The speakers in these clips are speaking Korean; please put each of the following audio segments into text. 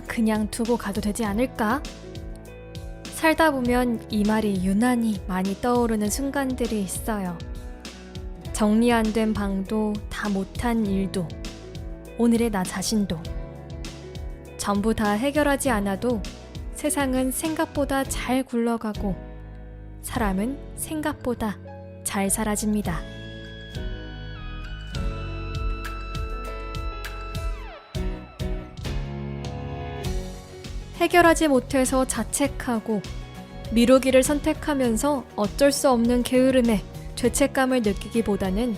그냥 두고 가도 되지 않을까? 살다 보면 이 말이 유난히 많이 떠오르는 순간들이 있어요. 정리 안 된 방도, 다 못한 일도, 오늘의 나 자신도. 전부 다 해결하지 않아도 세상은 생각보다 잘 굴러가고 사람은 생각보다 잘 사라집니다. 해결하지 못해서 자책하고 미루기를 선택하면서 어쩔 수 없는 게으름에 죄책감을 느끼기보다는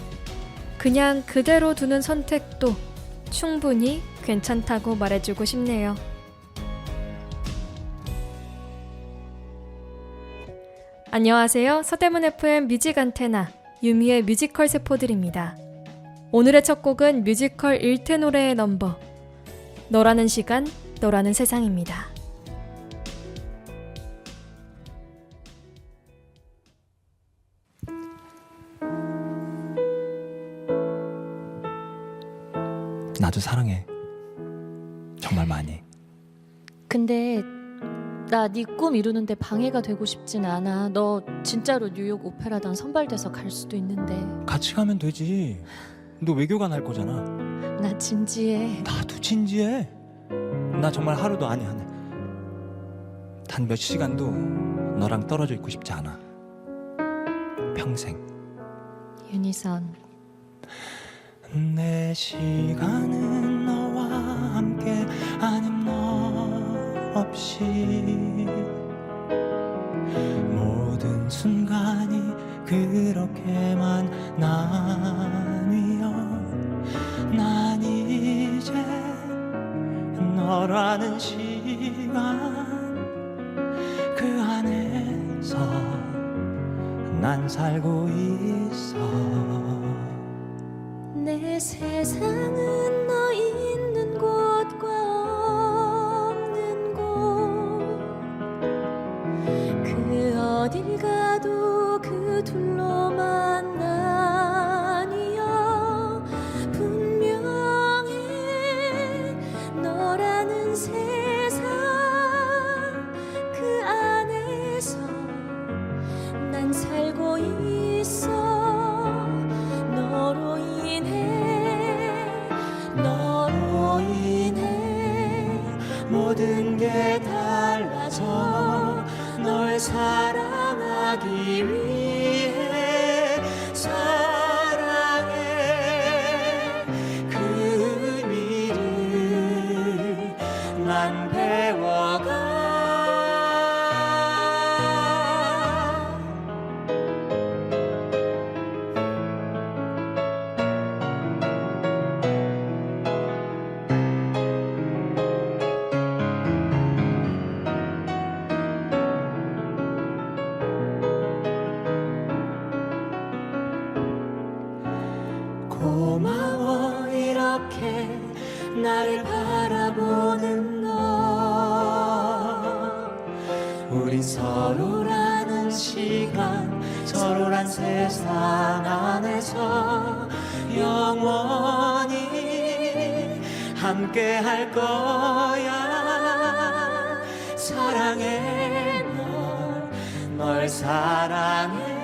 그냥 그대로 두는 선택도 충분히 괜찮다고 말해주고 싶네요. 안녕하세요. 서대문 FM 뮤직 안테나 유미의 뮤지컬 세포들입니다. 오늘의 첫 곡은 뮤지컬 1태 노래의 넘버 너라는 시간, 너라는 세상입니다. 나도 사랑해. 정말 많이. 근데 나 네 꿈 이루는데 방해가 되고 싶진 않아. 너 진짜로 뉴욕 오페라단 선발돼서 갈 수도 있는데. 같이 가면 되지. 너 외교관 할 거잖아. 나 진지해. 나도 진지해. 나 정말 하루도 아니 한 단 몇 시간도 너랑 떨어져 있고 싶지 않아. 평생. 윤희선. 내 시간은 너와 함께 아님 너 없이 모든 순간이 그렇게만 나뉘어 난 이제 너라는 시간 그 안에서 난 살고 있어. 내 세상은 너 있는 곳과 없는 곳 그 어딜 가도 그 둘로만 나뉘어 분명해 너라는 세상 그 안에서 난 살고 있어. 너로 인해 모든 게 달라져 널 사랑하기 위해 사랑해 그 의미를 난 배워가. 고마워 이렇게 나를 바라보는 너. 우린 서로라는 시간 서로란 세상 안에서 영원히 함께 할 거야. 사랑해 널 사랑해.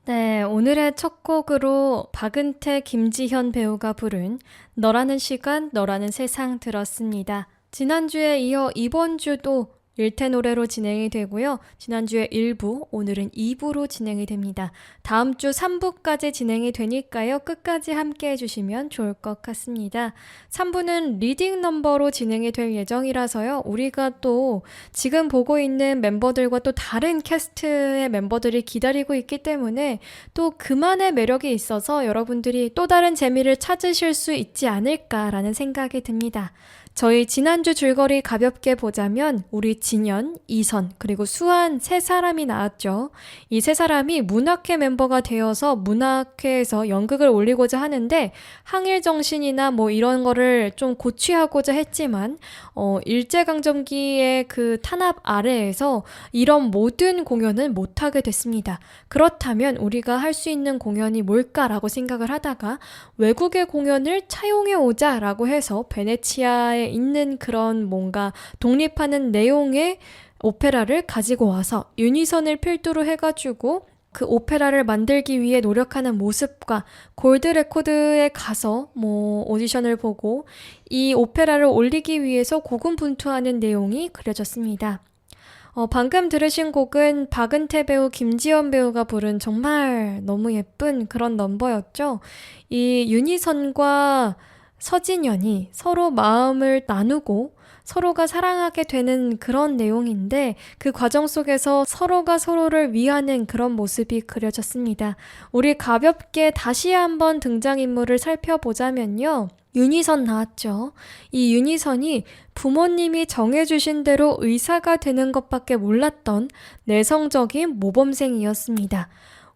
네, 오늘의 첫 곡으로 박은태, 김지현 배우가 부른 너라는 시간, 너라는 세상 들었습니다. 지난주에 이어 이번 주도 1태 노래로 진행이 되고요. 지난주에 1부, 오늘은 2부로 진행이 됩니다. 다음 주 3부까지 진행이 되니까요. 끝까지 함께 해주시면 좋을 것 같습니다. 3부는 리딩 넘버로 진행이 될 예정이라서요. 우리가 또 지금 보고 있는 멤버들과 또 다른 캐스트의 멤버들이 기다리고 있기 때문에 또 그만의 매력이 있어서 여러분들이 또 다른 재미를 찾으실 수 있지 않을까라는 생각이 듭니다. 저희 지난주 줄거리 가볍게 보자면 우리 진현, 이선, 그리고 수한 세 사람이 나왔죠. 이 세 사람이 문학회 멤버가 되어서 문학회에서 연극을 올리고자 하는데 항일 정신이나 뭐 이런 거를 좀 고취하고자 했지만 일제강점기의 그 탄압 아래에서 이런 모든 공연은 못하게 됐습니다. 그렇다면 우리가 할 수 있는 공연이 뭘까라고 생각을 하다가 외국의 공연을 차용해 오자라고 해서 베네치아에 있는 그런 뭔가 독립하는 내용의 오페라를 가지고 와서 유니선을 필두로 해가지고 그 오페라를 만들기 위해 노력하는 모습과 골드 레코드에 가서 뭐 오디션을 보고 이 오페라를 올리기 위해서 고군분투하는 내용이 그려졌습니다. 방금 들으신 곡은 박은태 배우, 김지연 배우가 부른 정말 너무 예쁜 그런 넘버였죠. 이 윤희선과 서진현이 서로 마음을 나누고 서로가 사랑하게 되는 그런 내용인데 그 과정 속에서 서로가 서로를 위하는 그런 모습이 그려졌습니다. 우리 가볍게 다시 한번 등장인물을 살펴보자면요. 윤희선 나왔죠. 이 윤희선이 부모님이 정해주신 대로 의사가 되는 것밖에 몰랐던 내성적인 모범생이었습니다.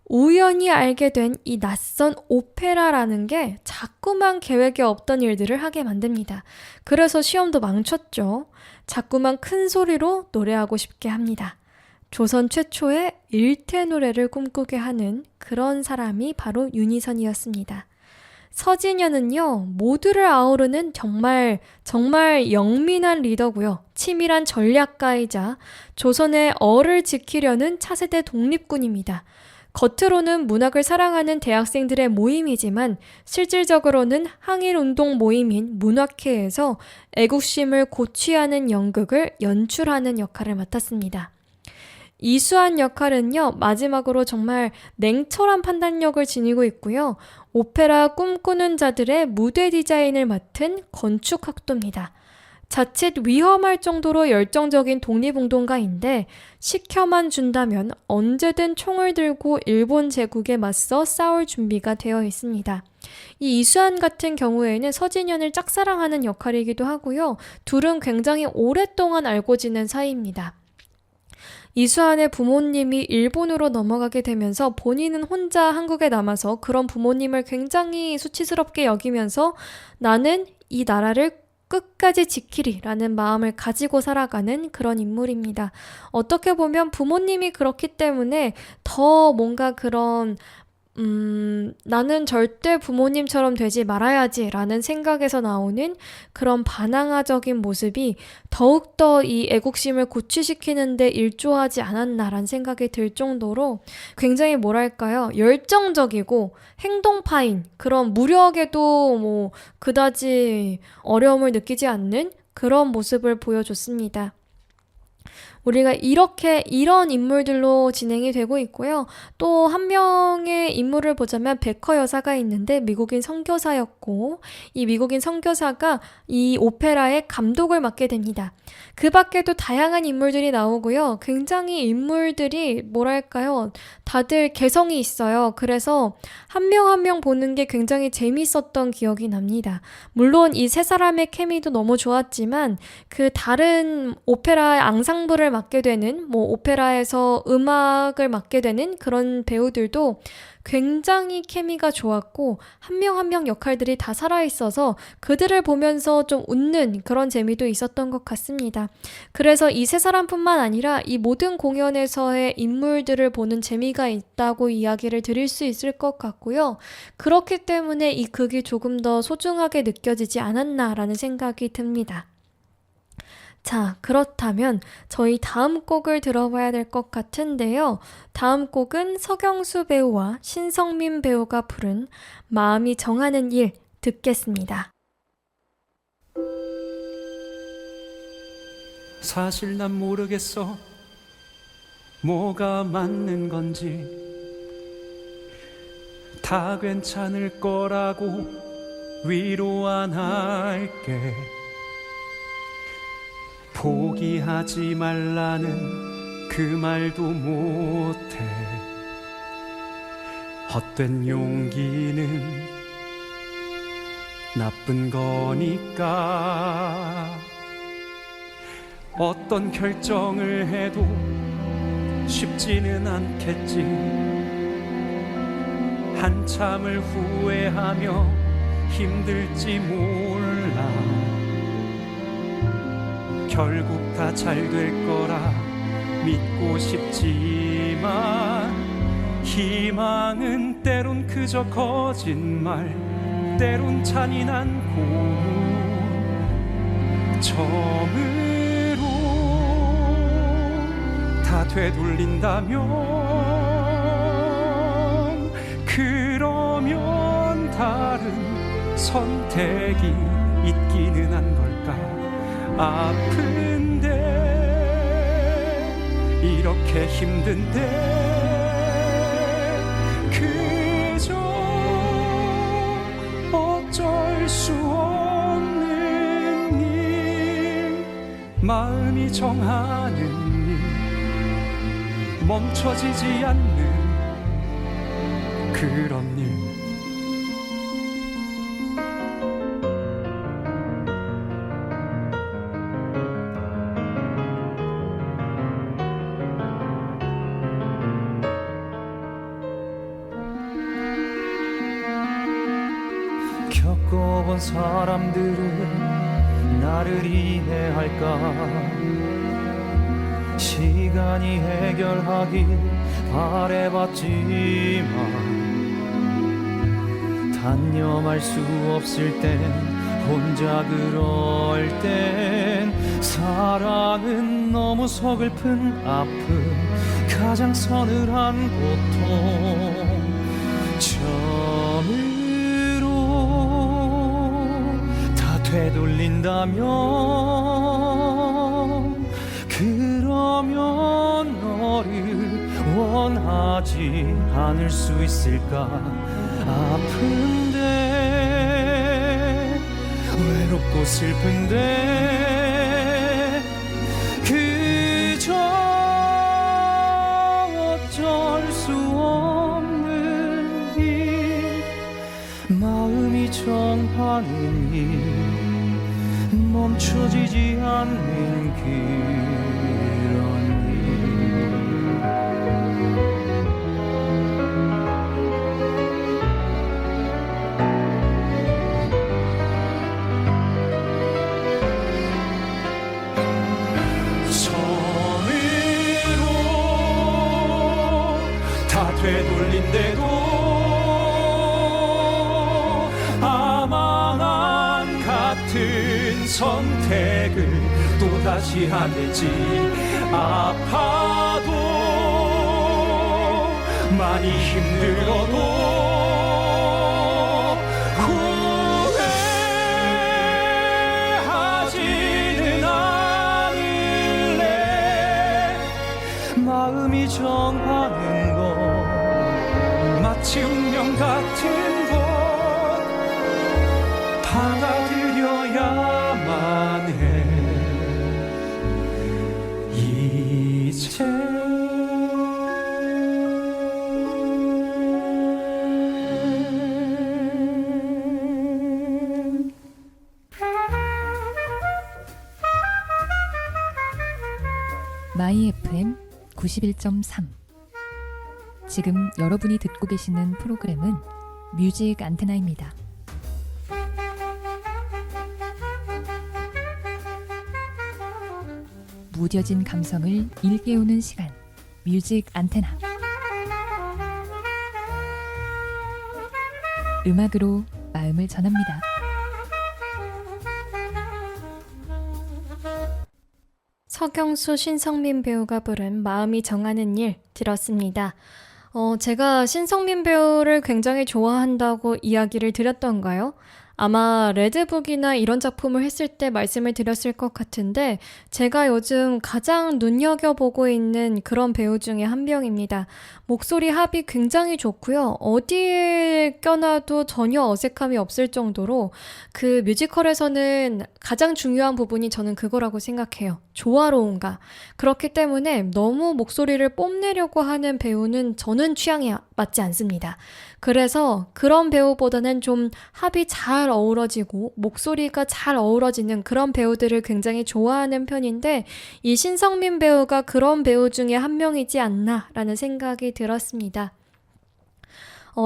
우연히 알게 된 이 낯선 오페라라는 게 자꾸만 계획에 없던 일들을 하게 만듭니다. 그래서 시험도 망쳤죠. 자꾸만 큰 소리로 노래하고 싶게 합니다. 조선 최초의 일태 노래를 꿈꾸게 하는 그런 사람이 바로 윤희선이었습니다. 서진현은요, 모두를 아우르는 정말 영민한 리더고요. 치밀한 전략가이자 조선의 어를 지키려는 차세대 독립군입니다. 겉으로는 문학을 사랑하는 대학생들의 모임이지만 실질적으로는 항일운동 모임인 문학회에서 애국심을 고취하는 연극을 연출하는 역할을 맡았습니다. 이수한 역할은요, 마지막으로 정말 냉철한 판단력을 지니고 있고요. 오페라 꿈꾸는 자들의 무대 디자인을 맡은 건축학도입니다. 자칫 위험할 정도로 열정적인 독립운동가인데 시켜만 준다면 언제든 총을 들고 일본 제국에 맞서 싸울 준비가 되어 있습니다. 이 이수한 같은 경우에는 서진현을 짝사랑하는 역할이기도 하고요. 둘은 굉장히 오랫동안 알고 지낸 사이입니다. 이수한의 부모님이 일본으로 넘어가게 되면서 본인은 혼자 한국에 남아서 그런 부모님을 굉장히 수치스럽게 여기면서 나는 이 나라를 끝까지 지키리라는 마음을 가지고 살아가는 그런 인물입니다. 어떻게 보면 부모님이 그렇기 때문에 더 뭔가 그런 나는 절대 부모님처럼 되지 말아야지 라는 생각에서 나오는 그런 반항아적인 모습이 더욱더 이 애국심을 고취시키는 데 일조하지 않았나라는 생각이 들 정도로 굉장히 뭐랄까요, 열정적이고 행동파인 그런 무력에도 뭐 그다지 어려움을 느끼지 않는 그런 모습을 보여줬습니다. 우리가 이런 인물들로 진행이 되고 있고요. 또 한 명의 인물을 보자면 베커 여사가 있는데 미국인 선교사였고 이 미국인 선교사가 이 오페라의 감독을 맡게 됩니다. 그 밖에도 다양한 인물들이 나오고요. 굉장히 인물들이 뭐랄까요? 다들 개성이 있어요. 그래서 한 명 한 명 보는 게 굉장히 재밌었던 기억이 납니다. 물론 이 세 사람의 케미도 너무 좋았지만 그 다른 오페라 앙상블을 맡게 되는 뭐 오페라에서 음악을 맡게 되는 그런 배우들도 굉장히 케미가 좋았고 한 명 한 명 역할들이 다 살아있어서 그들을 보면서 좀 웃는 그런 재미도 있었던 것 같습니다. 그래서 이 세 사람뿐만 아니라 이 모든 공연에서의 인물들을 보는 재미가 있다고 이야기를 드릴 수 있을 것 같고요. 그렇기 때문에 이 극이 조금 더 소중하게 느껴지지 않았나라는 생각이 듭니다. 자, 그렇다면 저희 다음 곡을 들어봐야 될 것 같은데요. 다음 곡은 서경수 배우와 신성민 배우가 부른 마음이 정하는 일 듣겠습니다. 사실 난 모르겠어 뭐가 맞는 건지 다 괜찮을 거라고 위로 안 할게 포기하지 말라는 그 말도 못해 헛된 용기는 나쁜 거니까. 어떤 결정을 해도 쉽지는 않겠지. 한참을 후회하며 힘들지 몰라. 결국 다 잘 될 거라 믿고 싶지만 희망은 때론 그저 거짓말, 때론 잔인한 고문. 처음으로 다 되돌린다면 그러면 다른 선택이 있기는 한 걸까. 아픈데 이렇게 힘든데 그저 어쩔 수 없는 일, 마음이 정하는 일, 멈춰지지 않는 그런 일. 겪어본 사람들은 나를 이해할까. 시간이 해결하길 바래봤지만 단념할 수 없을 땐, 혼자 그럴 땐 사랑은 너무 서글픈 아픔, 가장 서늘한 고통. 처음으로 다 되돌린다면 그러면 너를 원하지 않을 수 있을까. 아픈데 외롭고 슬픈데 그저 어쩔 수 없는 일, 마음이 정하는 일, 멈춰지지 않는 그런 일. 처음으로 다 되돌린데도 아마 난 같은 선택을 또다시 하겠지. 아파도 많이 힘들어도 후회하지는 않을래. 마음이 정하는 것, 마치 운명 같은 것 받아들여야만 해. 이제 마이 FM 91.3. 지금 여러분이 듣고 계시는 프로그램은 뮤직 안테나입니다. 무뎌진 감성을 일깨우는 시간, 뮤직 안테나. 음악으로 마음을 전합니다. 서경수, 신성민 배우가 부른 마음이 정하는 일 들었습니다. 제가 신성민 배우를 굉장히 좋아한다고 이야기를 드렸던가요? 아마 레드북이나 이런 작품을 했을 때 말씀을 드렸을 것 같은데 제가 요즘 가장 눈여겨보고 있는 그런 배우 중에 한 명입니다. 목소리 합이 굉장히 좋고요. 어디에 껴놔도 전혀 어색함이 없을 정도로 그 뮤지컬에서는 가장 중요한 부분이 저는 그거라고 생각해요. 조화로운가. 그렇기 때문에 너무 목소리를 뽐내려고 하는 배우는 저는 취향에 맞지 않습니다. 그래서 그런 배우보다는 좀 합이 잘 잘 어우러지고 목소리가 잘 어우러지는 그런 배우들을 굉장히 좋아하는 편인데 이 신성민 배우가 그런 배우 중에 한 명이지 않나라는 생각이 들었습니다.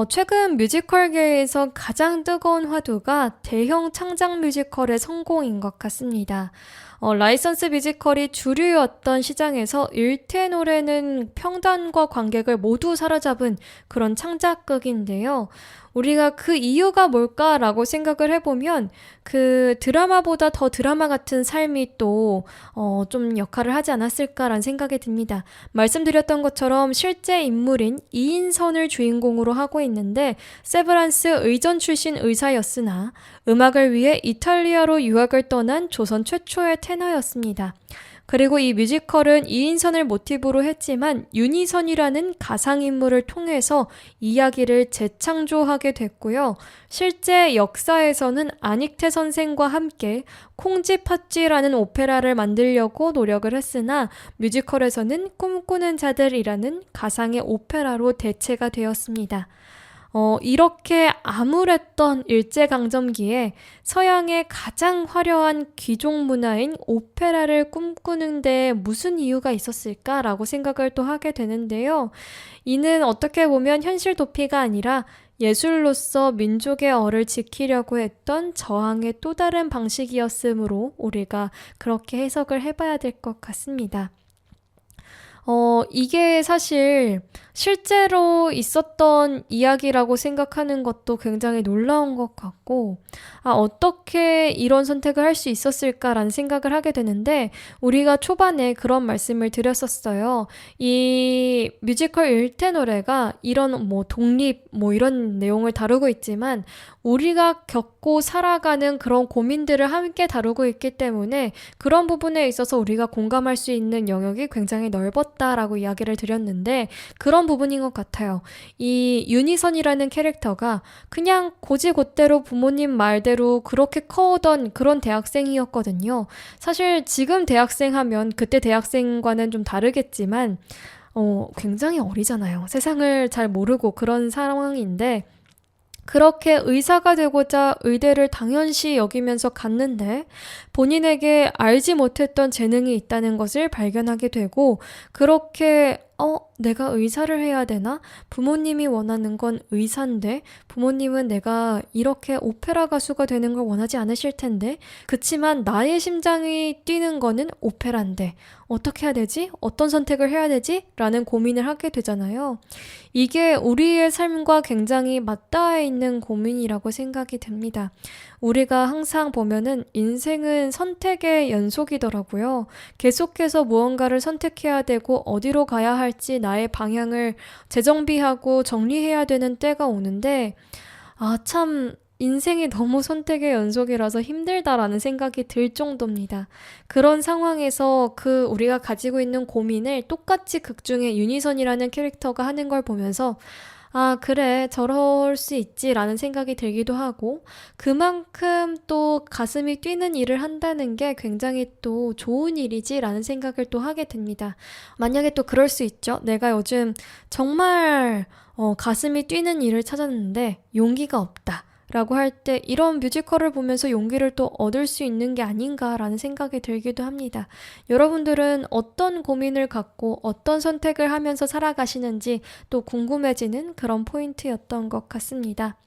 최근 뮤지컬계에서 가장 뜨거운 화두가 대형 창작 뮤지컬의 성공인 것 같습니다. 라이선스 뮤지컬이 주류였던 시장에서 일태 노래는 평단과 관객을 모두 사로잡은 그런 창작극인데요. 우리가 그 이유가 뭘까라고 생각을 해보면 그 드라마보다 더 드라마 같은 삶이 또 좀 역할을 하지 않았을까라는 생각이 듭니다. 말씀드렸던 것처럼 실제 인물인 이인선을 주인공으로 하고 있는데 세브란스 의전 출신 의사였으나 음악을 위해 이탈리아로 유학을 떠난 조선 최초의 테너였습니다. 그리고 이 뮤지컬은 이인선을 모티브로 했지만 윤희선이라는 가상인물을 통해서 이야기를 재창조하게 됐고요. 실제 역사에서는 안익태 선생과 함께 콩쥐팥쥐라는 오페라를 만들려고 노력을 했으나 뮤지컬에서는 꿈꾸는 자들이라는 가상의 오페라로 대체가 되었습니다. 이렇게 암울했던 일제강점기에 서양의 가장 화려한 귀족 문화인 오페라를 꿈꾸는 데 무슨 이유가 있었을까라고 생각을 또 하게 되는데요. 이는 어떻게 보면 현실 도피가 아니라 예술로서 민족의 얼을 지키려고 했던 저항의 또 다른 방식이었으므로 우리가 그렇게 해석을 해봐야 될 것 같습니다. 이게 사실 실제로 있었던 이야기라고 생각하는 것도 굉장히 놀라운 것 같고, 어떻게 이런 선택을 할 수 있었을까라는 생각을 하게 되는데, 우리가 초반에 그런 말씀을 드렸었어요. 이 뮤지컬 일태 노래가 이런 독립, 이런 내용을 다루고 있지만, 우리가 겪고 살아가는 그런 고민들을 함께 다루고 있기 때문에 그런 부분에 있어서 우리가 공감할 수 있는 영역이 굉장히 넓었다라고 이야기를 드렸는데 그런 부분인 것 같아요. 이 윤희선이라는 캐릭터가 그냥 곧이곧대로 부모님 말대로 그렇게 커오던 그런 대학생이었거든요. 사실 지금 대학생 하면 그때 대학생과는 좀 다르겠지만 굉장히 어리잖아요. 세상을 잘 모르고 그런 상황인데 그렇게 의사가 되고자 의대를 당연시 여기면서 갔는데 본인에게 알지 못했던 재능이 있다는 것을 발견하게 되고 그렇게 내가 의사를 해야 되나? 부모님이 원하는 건 의사인데 부모님은 내가 이렇게 오페라 가수가 되는 걸 원하지 않으실 텐데 그치만 나의 심장이 뛰는 거는 오페라인데 어떻게 해야 되지? 어떤 선택을 해야 되지? 라는 고민을 하게 되잖아요. 이게 우리의 삶과 굉장히 맞닿아 있는 고민이라고 생각이 됩니다. 우리가 항상 보면은 인생은 선택의 연속이더라고요. 계속해서 무언가를 선택해야 되고 어디로 가야 할지 나의 방향을 재정비하고 정리해야 되는 때가 오는데 참 인생이 너무 선택의 연속이라서 힘들다라는 생각이 들 정도입니다. 그런 상황에서 우리가 가지고 있는 고민을 똑같이 극중에 윤희선이라는 캐릭터가 하는 걸 보면서 그래, 저럴 수 있지라는 생각이 들기도 하고 그만큼 또 가슴이 뛰는 일을 한다는 게 굉장히 또 좋은 일이지라는 생각을 또 하게 됩니다. 만약에 또 그럴 수 있죠. 내가 요즘 정말 가슴이 뛰는 일을 찾았는데 용기가 없다. 라고 할 때 이런 뮤지컬을 보면서 용기를 또 얻을 수 있는 게 아닌가라는 생각이 들기도 합니다. 여러분들은 어떤 고민을 갖고 어떤 선택을 하면서 살아가시는지 또 궁금해지는 그런 포인트였던 것 같습니다.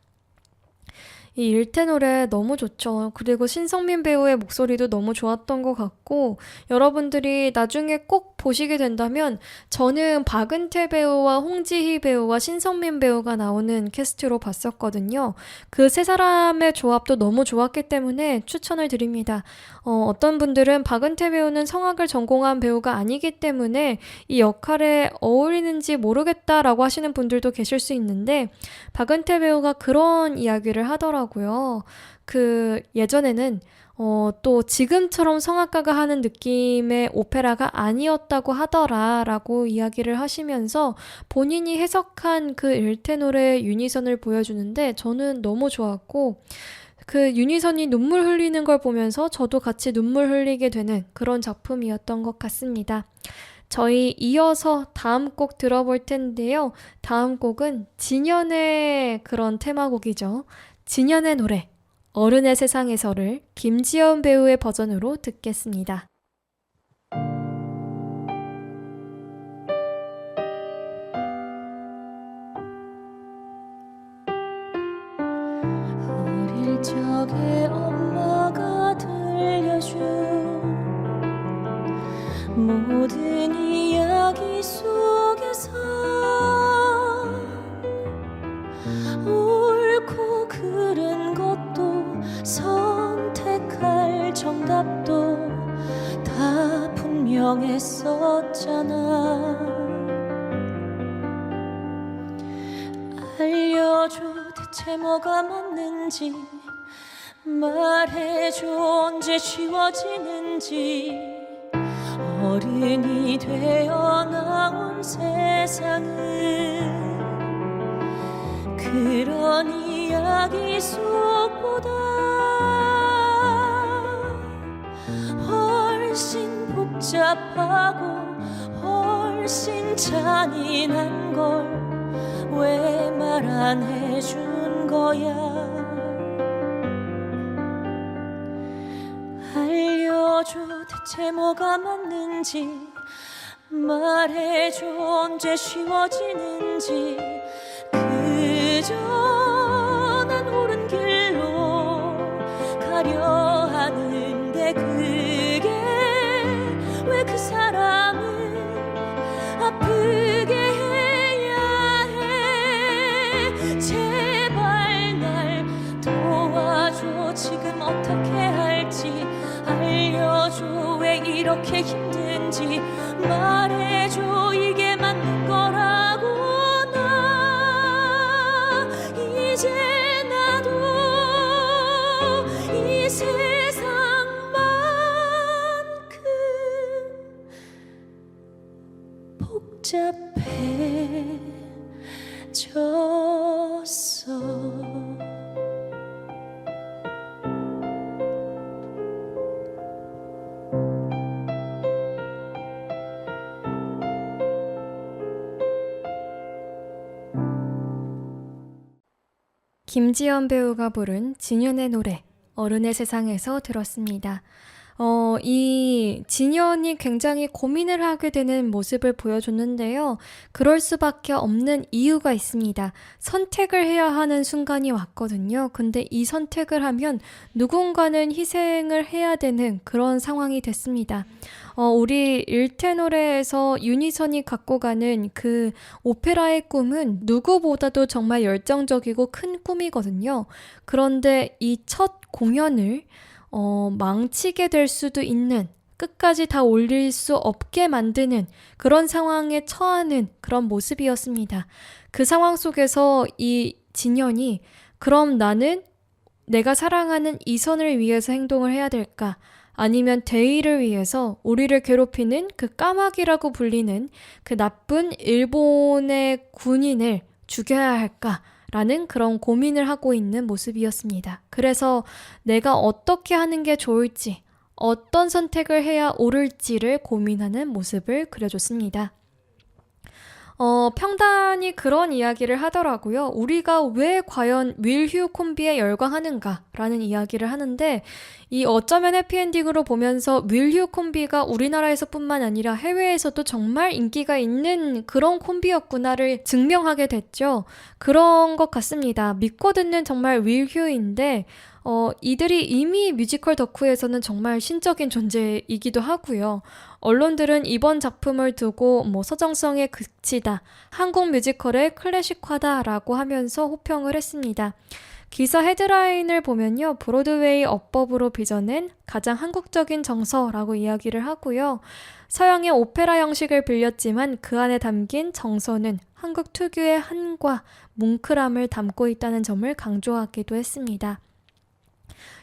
이 일태 노래 너무 좋죠. 그리고 신성민 배우의 목소리도 너무 좋았던 것 같고 여러분들이 나중에 꼭 보시게 된다면 저는 박은태 배우와 홍지희 배우와 신성민 배우가 나오는 캐스트로 봤었거든요. 그 세 사람의 조합도 너무 좋았기 때문에 추천을 드립니다. 어떤 분들은 박은태 배우는 성악을 전공한 배우가 아니기 때문에 이 역할에 어울리는지 모르겠다라고 하시는 분들도 계실 수 있는데 박은태 배우가 그런 이야기를 하더라고요. 예전에는 또 지금처럼 성악가가 하는 느낌의 오페라가 아니었다고 하더라라고 이야기를 하시면서 본인이 해석한 그 일태 노래의 윤희선을 보여주는데 저는 너무 좋았고 윤희선이 눈물 흘리는 걸 보면서 저도 같이 눈물 흘리게 되는 그런 작품이었던 것 같습니다. 저희 이어서 다음 곡 들어볼 텐데요. 다음 곡은 진연의 그런 테마곡이죠. 진연의 노래 어른의 세상에서를 김지연 배우의 버전으로 듣겠습니다. 어릴 적에 엄마가 들려준 모든 이야기 속에서 옳고 그른 것도 선택할 정답도 다 분명했었잖아. 알려줘 대체 뭐가 맞는지, 말해줘 언제 쉬워지는지. 어른이 되어 나온 세상은 그런 이야기 속보다 훨씬 복잡하고 훨씬 잔인한 걸 왜 말 안 해준 거야. 알려줘 대체 뭐가 맞는지, 말해줘 언제 쉬워지는지. 그저 난 옳은 길로 가려 하는데 그게 왜 그 사람을 아프게 해야 해. 제발 날 도와줘. 지금 어떻게 할지 알려줘. 왜 이렇게 힘든지 말해줘. 이게 맞는 거라고. 나 이제 나도 이 세상만큼 복잡해졌어. 김지연 배우가 부른 진연의 노래 어른의 세상에서 들었습니다. 이 진연이 굉장히 고민을 하게 되는 모습을 보여줬는데요. 그럴 수밖에 없는 이유가 있습니다. 선택을 해야 하는 순간이 왔거든요. 근데 이 선택을 하면 누군가는 희생을 해야 되는 그런 상황이 됐습니다. 우리 일테노래에서 유니선이 갖고 가는 그 오페라의 꿈은 누구보다도 정말 열정적이고 큰 꿈이거든요. 그런데 이 첫 공연을 망치게 될 수도 있는, 끝까지 다 올릴 수 없게 만드는 그런 상황에 처하는 그런 모습이었습니다. 그 상황 속에서 이 진연이 그럼 나는 내가 사랑하는 이선을 위해서 행동을 해야 될까? 아니면 대의를 위해서 우리를 괴롭히는 그 까마귀라고 불리는 그 나쁜 일본의 군인을 죽여야 할까? 라는 그런 고민을 하고 있는 모습이었습니다. 그래서 내가 어떻게 하는 게 좋을지, 어떤 선택을 해야 옳을지를 고민하는 모습을 그려줬습니다. 평단이 그런 이야기를 하더라고요. 우리가 왜 과연 윌휴 콤비에 열광하는가 라는 이야기를 하는데, 이 어쩌면 해피엔딩으로 보면서 윌휴 콤비가 우리나라에서 뿐만 아니라 해외에서도 정말 인기가 있는 그런 콤비였구나를 증명하게 됐죠. 그런 것 같습니다. 믿고 듣는 정말 윌휴인데 이들이 이미 뮤지컬 덕후에서는 정말 신적인 존재이기도 하고요. 언론들은 이번 작품을 두고 서정성에 그치다, 한국 뮤지컬의 클래식화다라고 하면서 호평을 했습니다. 기사 헤드라인을 보면요, 브로드웨이 어법으로 빚어낸 가장 한국적인 정서라고 이야기를 하고요. 서양의 오페라 형식을 빌렸지만 그 안에 담긴 정서는 한국 특유의 한과 뭉클함을 담고 있다는 점을 강조하기도 했습니다.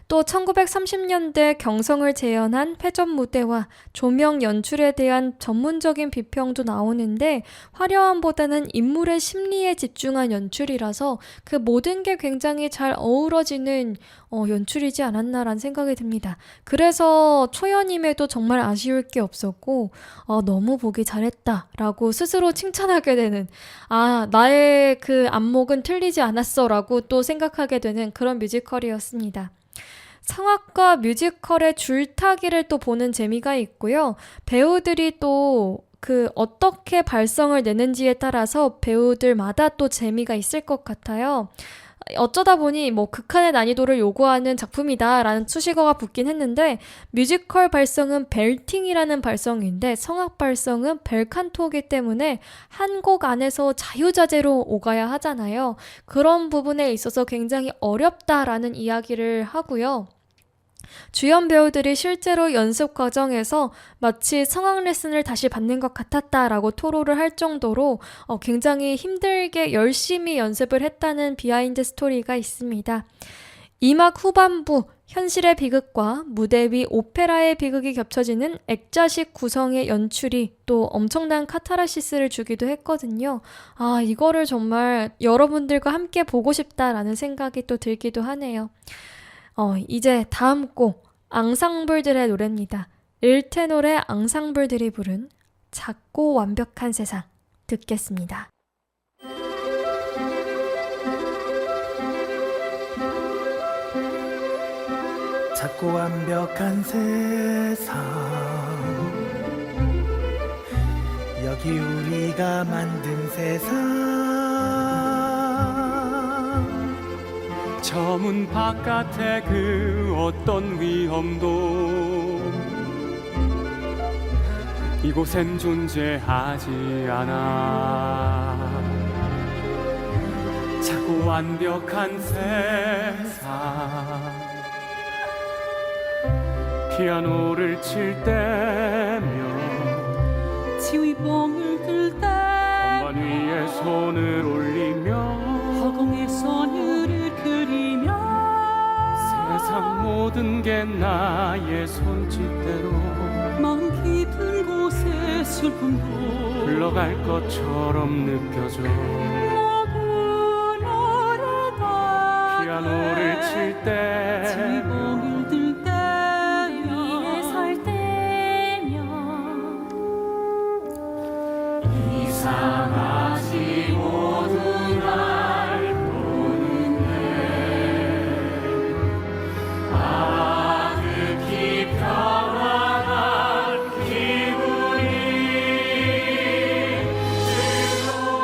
또 1930년대 경성을 재현한 회전 무대와 조명 연출에 대한 전문적인 비평도 나오는데, 화려함보다는 인물의 심리에 집중한 연출이라서 그 모든 게 굉장히 잘 어우러지는 연출이지 않았나라는 생각이 듭니다. 그래서 초연임에도 정말 아쉬울 게 없었고 너무 보기 잘했다라고 스스로 칭찬하게 되는, 나의 그 안목은 틀리지 않았어라고 또 생각하게 되는 그런 뮤지컬이었습니다. 성악과 뮤지컬의 줄타기를 또 보는 재미가 있고요. 배우들이 또 어떻게 발성을 내는지에 따라서 배우들마다 또 재미가 있을 것 같아요. 어쩌다 보니 극한의 난이도를 요구하는 작품이다라는 수식어가 붙긴 했는데, 뮤지컬 발성은 벨팅이라는 발성인데 성악 발성은 벨칸토이기 때문에 한 곡 안에서 자유자재로 오가야 하잖아요. 그런 부분에 있어서 굉장히 어렵다라는 이야기를 하고요. 주연 배우들이 실제로 연습 과정에서 마치 성악 레슨을 다시 받는 것 같았다라고 토로를 할 정도로 굉장히 힘들게 열심히 연습을 했다는 비하인드 스토리가 있습니다. 2막 후반부 현실의 비극과 무대 위 오페라의 비극이 겹쳐지는 액자식 구성의 연출이 또 엄청난 카타르시스를 주기도 했거든요. 이거를 정말 여러분들과 함께 보고 싶다라는 생각이 또 들기도 하네요. 이제 다음 곡 앙상블들의 노래입니다. 일테노르의 앙상블들이 부른 작고 완벽한 세상 듣겠습니다. 작고 완벽한 세상, 여기 우리가 만든 세상. 저 문 바깥에 그 어떤 위험도 이곳엔 존재하지 않아. 작고 완벽한 세상, 피아노를 칠 때면 지휘봉을 들 때 건반 위에 손을 올리며 허공에서 하늘을 그리며 세상 모든 게 나의 손짓대로 마음 깊은 곳에 슬픔도 흘러갈 것처럼 느껴져. 모두 노래가 피아노를 칠 때 지휘봉을 들 때면 위에 설 때면 이상하지 모두 날 보는데 아득히 평안한 기분이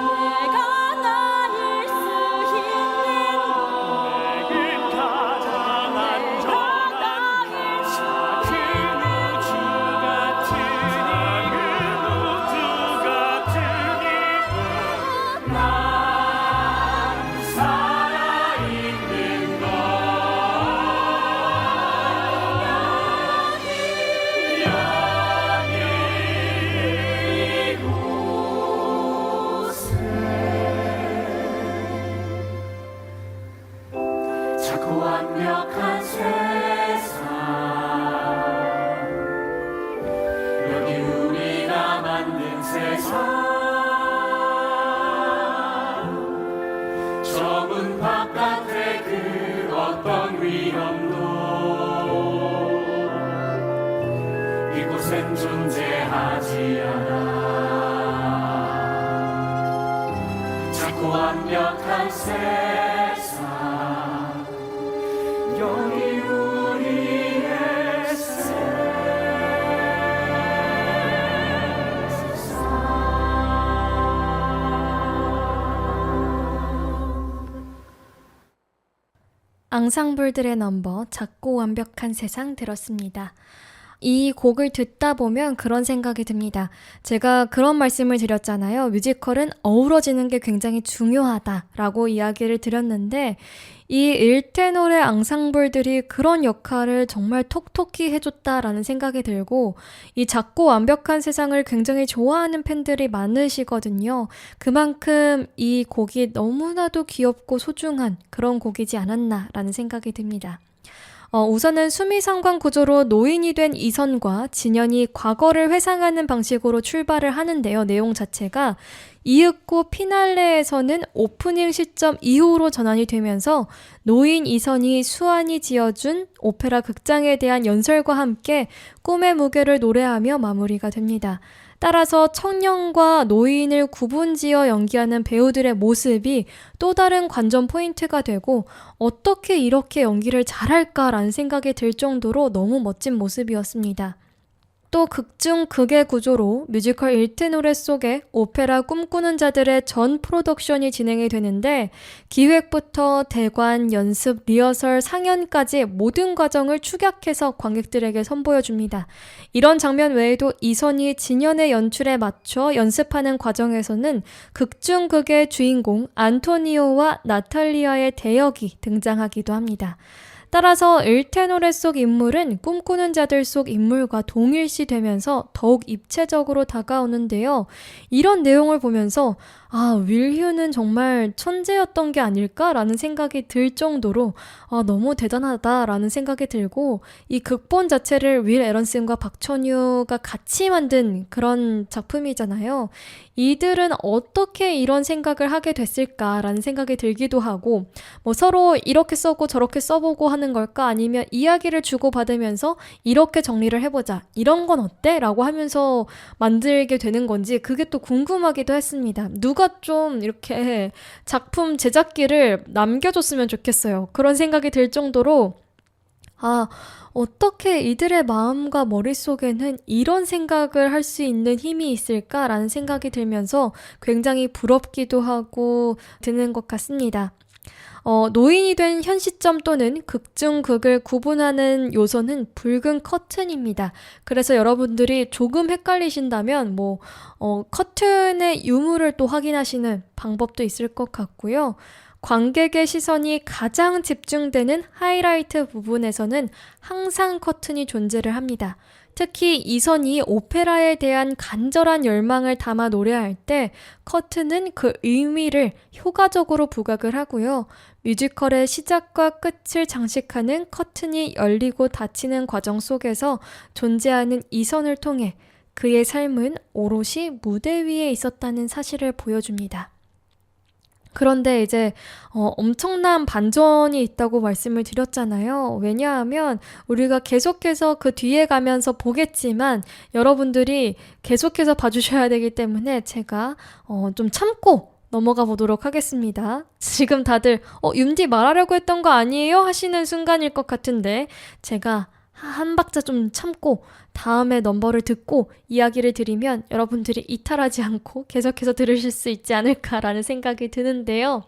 내가 나일 수 있는 내겐 가장 안전한 작은 우주 같으니 난 살아있는 것. 작고 완벽한 세상, 여기 우리가 만든 세상. 저 문 바깥에 그 어떤 위험도 이곳엔 존재하지 않아. 작고 완벽한 세상, 여기 우리의 앙상블들의 넘버 작고 완벽한 세상 들었습니다. 이 곡을 듣다 보면 그런 생각이 듭니다. 제가 그런 말씀을 드렸잖아요. 뮤지컬은 어우러지는 게 굉장히 중요하다라고 이야기를 드렸는데, 이 일테노르의 앙상블들이 그런 역할을 정말 톡톡히 해줬다라는 생각이 들고, 이 작고 완벽한 세상을 굉장히 좋아하는 팬들이 많으시거든요. 그만큼 이 곡이 너무나도 귀엽고 소중한 그런 곡이지 않았나라는 생각이 듭니다. 우선은 수미상관 구조로 노인이 된 이선과 진현이 과거를 회상하는 방식으로 출발을 하는데요. 내용 자체가 이윽고 피날레에서는 오프닝 시점 이후로 전환이 되면서 노인 이선이 수완이 지어준 오페라 극장에 대한 연설과 함께 꿈의 무게를 노래하며 마무리가 됩니다. 따라서 청년과 노인을 구분지어 연기하는 배우들의 모습이 또 다른 관전 포인트가 되고 어떻게 이렇게 연기를 잘할까라는 생각이 들 정도로 너무 멋진 모습이었습니다. 또 극중 극의 구조로 뮤지컬 일트 노래 속에 오페라 꿈꾸는 자들의 전 프로덕션이 진행이 되는데 기획부터 대관, 연습, 리허설, 상연까지 모든 과정을 축약해서 관객들에게 선보여줍니다. 이런 장면 외에도 이선희, 진현의 연출에 맞춰 연습하는 과정에서는 극중 극의 주인공 안토니오와 나탈리아의 대역이 등장하기도 합니다. 따라서 일테 노래 속 인물은 꿈꾸는 자들 속 인물과 동일시 되면서 더욱 입체적으로 다가오는데요. 이런 내용을 보면서 윌휴는 정말 천재였던 게 아닐까라는 생각이 들 정도로 너무 대단하다라는 생각이 들고 이 극본 자체를 윌 에런슨과 박천유가 같이 만든 그런 작품이잖아요. 이들은 어떻게 이런 생각을 하게 됐을까라는 생각이 들기도 하고 뭐 서로 이렇게 써고 저렇게 써보고 하는 걸까 아니면 이야기를 주고받으면서 이렇게 정리를 해보자 이런 건 어때? 라고 하면서 만들게 되는 건지 그게 또 궁금하기도 했습니다. 누가 좀 이렇게 작품 제작기를 남겨줬으면 좋겠어요. 그런 생각이 들 정도로 어떻게 이들의 마음과 머릿속에는 이런 생각을 할 수 있는 힘이 있을까라는 생각이 들면서 굉장히 부럽기도 하고 드는 것 같습니다. 노인이 된 현 시점 또는 극중 극을 구분하는 요소는 붉은 커튼입니다. 그래서 여러분들이 조금 헷갈리신다면 커튼의 유무를 또 확인하시는 방법도 있을 것 같고요. 관객의 시선이 가장 집중되는 하이라이트 부분에서는 항상 커튼이 존재를 합니다. 특히 이선이 오페라에 대한 간절한 열망을 담아 노래할 때 커튼은 그 의미를 효과적으로 부각을 하고요. 뮤지컬의 시작과 끝을 장식하는 커튼이 열리고 닫히는 과정 속에서 존재하는 이선을 통해 그의 삶은 오롯이 무대 위에 있었다는 사실을 보여줍니다. 그런데 이제 엄청난 반전이 있다고 말씀을 드렸잖아요. 왜냐하면 우리가 계속해서 그 뒤에 가면서 보겠지만 여러분들이 계속해서 봐주셔야 되기 때문에 제가 좀 참고 넘어가 보도록 하겠습니다. 지금 다들 윤디 말하려고 했던 거 아니에요? 하시는 순간일 것 같은데 제가 한 박자 좀 참고 다음에 넘버를 듣고 이야기를 드리면 여러분들이 이탈하지 않고 계속해서 들으실 수 있지 않을까라는 생각이 드는데요.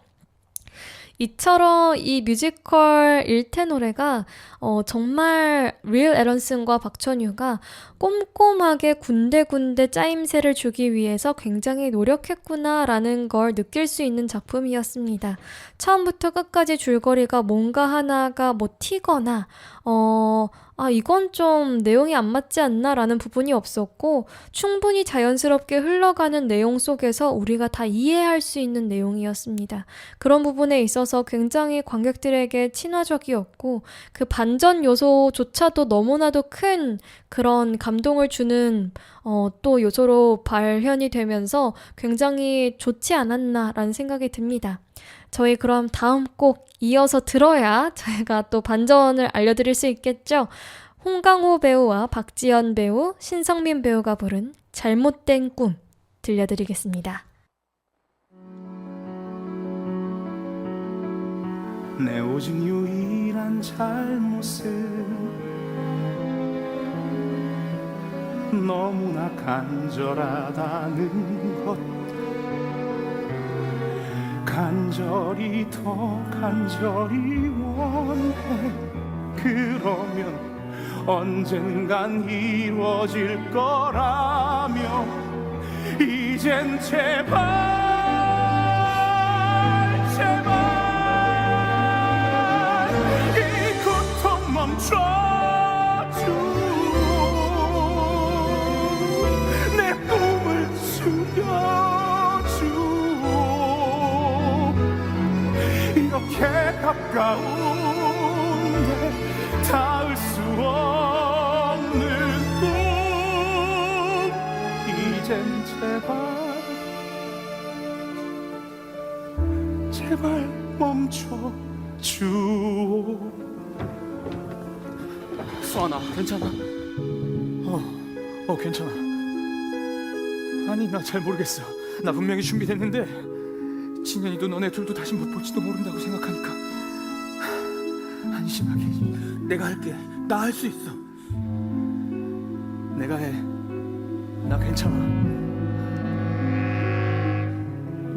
이처럼 이 뮤지컬 일테 노래가 정말 윌 에런슨과 박천유가 꼼꼼하게 군데군데 짜임새를 주기 위해서 굉장히 노력했구나라는 걸 느낄 수 있는 작품이었습니다. 처음부터 끝까지 줄거리가 뭔가 하나가 튀거나 이건 좀 내용이 안 맞지 않나 라는 부분이 없었고 충분히 자연스럽게 흘러가는 내용 속에서 우리가 다 이해할 수 있는 내용이었습니다. 그런 부분에 있어서 굉장히 관객들에게 친화적이었고 그 반전 요소조차도 너무나도 큰 그런 감동을 주는 또 요소로 발현이 되면서 굉장히 좋지 않았나라는 생각이 듭니다. 저희 그럼 다음 곡 이어서 들어야 저희가 또 반전을 알려드릴 수 있겠죠? 홍강호 배우와 박지연 배우, 신성민 배우가 부른 잘못된 꿈 들려드리겠습니다. 내 오직 유일한 잘못은 너무나 간절하다는 것 간절히 더 간절히 원해 그러면 언젠간 이루어질 거라며 이젠 제발 이 고통 멈춰줘 내 꿈을 숨겨줘 이렇게 가까운데 닿을 수 없는 꿈 이젠 제발 멈춰주오 수아나 괜찮아? 괜찮아 아니 나 잘 모르겠어. 나 분명히 준비됐는데 진현이도 너네 둘도 다시 못 볼지도 모른다고 생각하니까 안심하게 내가 할게. 나 할 수 있어. 내가 해. 나 괜찮아.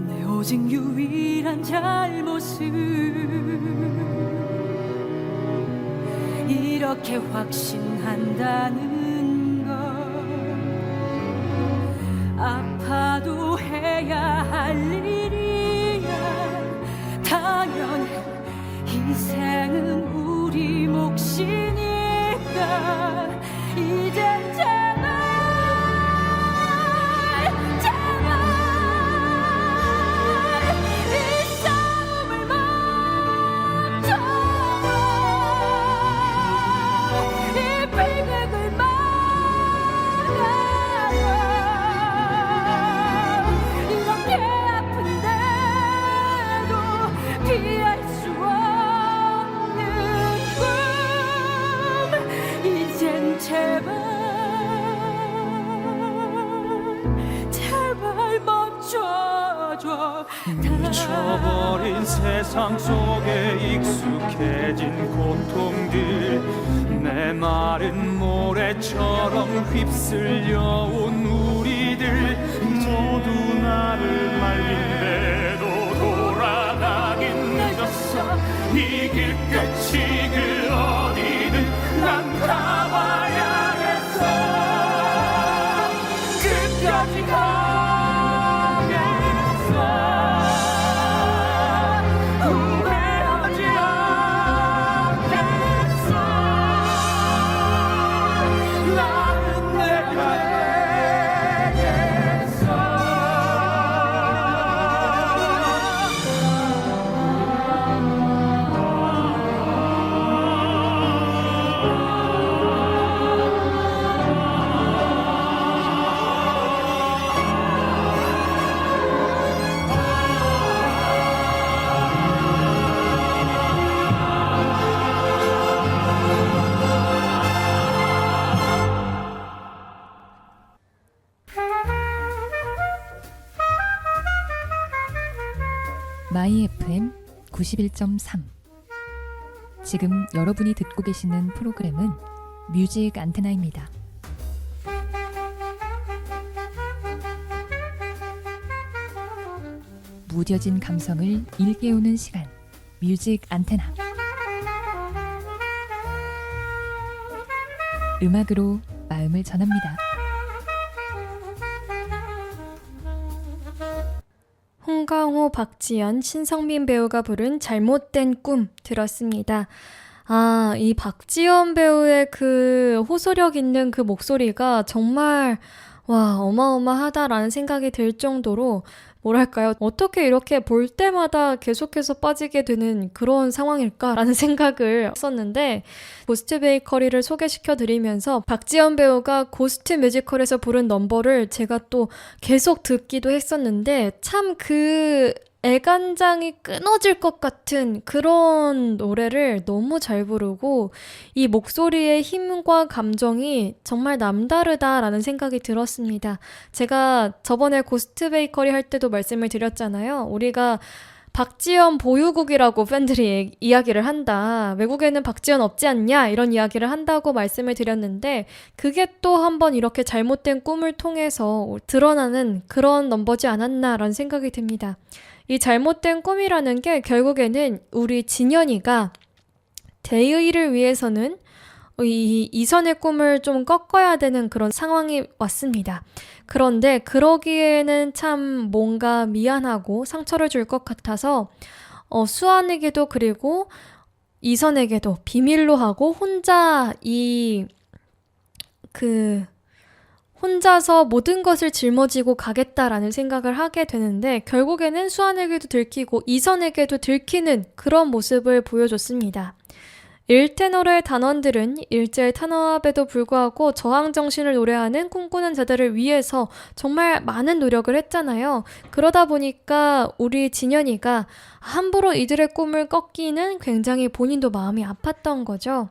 내 오직 유일한 잘못은 이렇게 확신한다는 것. 아파도 해야 할 일이야. 당연히 희생은 우리 몫이니까. 이젠 제발 제발 이 싸움을 멈춰라. 이 비극을 막아라. 이렇게 아픈데도 피할 수 없는 꿈. 이젠 제발 제발 멈춰줘. 미쳐버린 세상 속에 익숙해진 고통들, 메마른 모래처럼 휩쓸려온 우리들. 모두 나를 말린대도 돌아가긴 늦었어. 이 길 끝이 그 어디든 난 가봐야겠어. 끝까지 가겠어. 후회하지 않겠어. 나는 내가 해겠어. 마이 FM 91.3. 지금 여러분이 듣고 계시는 프로그램은 뮤직 안테나입니다. 무뎌진 감성을 일깨우는 시간, 뮤직 안테나. 음악으로 마음을 전합니다. 홍강호, 박지연, 신성민 배우가 부른 잘못된 꿈 들었습니다. 아, 이 박지연 배우의 그 호소력 있는 그 목소리가 정말 어마어마하다라는 생각이 들 정도로 뭐랄까요? 어떻게 이렇게 볼 때마다 계속해서 빠지게 되는 그런 상황일까라는 생각을 했었는데, 고스트 베이커리를 소개시켜 드리면서 박지연 배우가 고스트 뮤지컬에서 부른 넘버를 제가 또 계속 듣기도 했었는데, 참 그 애간장이 끊어질 것 같은 그런 노래를 너무 잘 부르고, 이 목소리의 힘과 감정이 정말 남다르다라는 생각이 들었습니다. 제가 저번에 고스트 베이커리 할 때도 말씀을 드렸잖아요. 우리가 박지연 보유국이라고 팬들이 이야기를 한다. 외국에는 박지연 없지 않냐? 이런 이야기를 한다고 말씀을 드렸는데, 그게 또 한번 이렇게 잘못된 꿈을 통해서 드러나는 그런 넘버지 않았나라는 생각이 듭니다. 이 잘못된 꿈이라는 게 결국에는 우리 진현이가 대의를 위해서는 이 이선의 꿈을 좀 꺾어야 되는 그런 상황이 왔습니다. 그런데 그러기에는 참 뭔가 미안하고 상처를 줄 것 같아서 수아에게도 그리고 이선에게도 비밀로 하고 혼자서 모든 것을 짊어지고 가겠다라는 생각을 하게 되는데, 결국에는 수아에게도 들키고 이선에게도 들키는 그런 모습을 보여줬습니다. 일테너의 단원들은 일제의 탄압에도 불구하고 저항정신을 노래하는 꿈꾸는 자들을 위해서 정말 많은 노력을 했잖아요. 그러다 보니까 우리 진현이가 함부로 이들의 꿈을 꺾기는 굉장히 본인도 마음이 아팠던 거죠.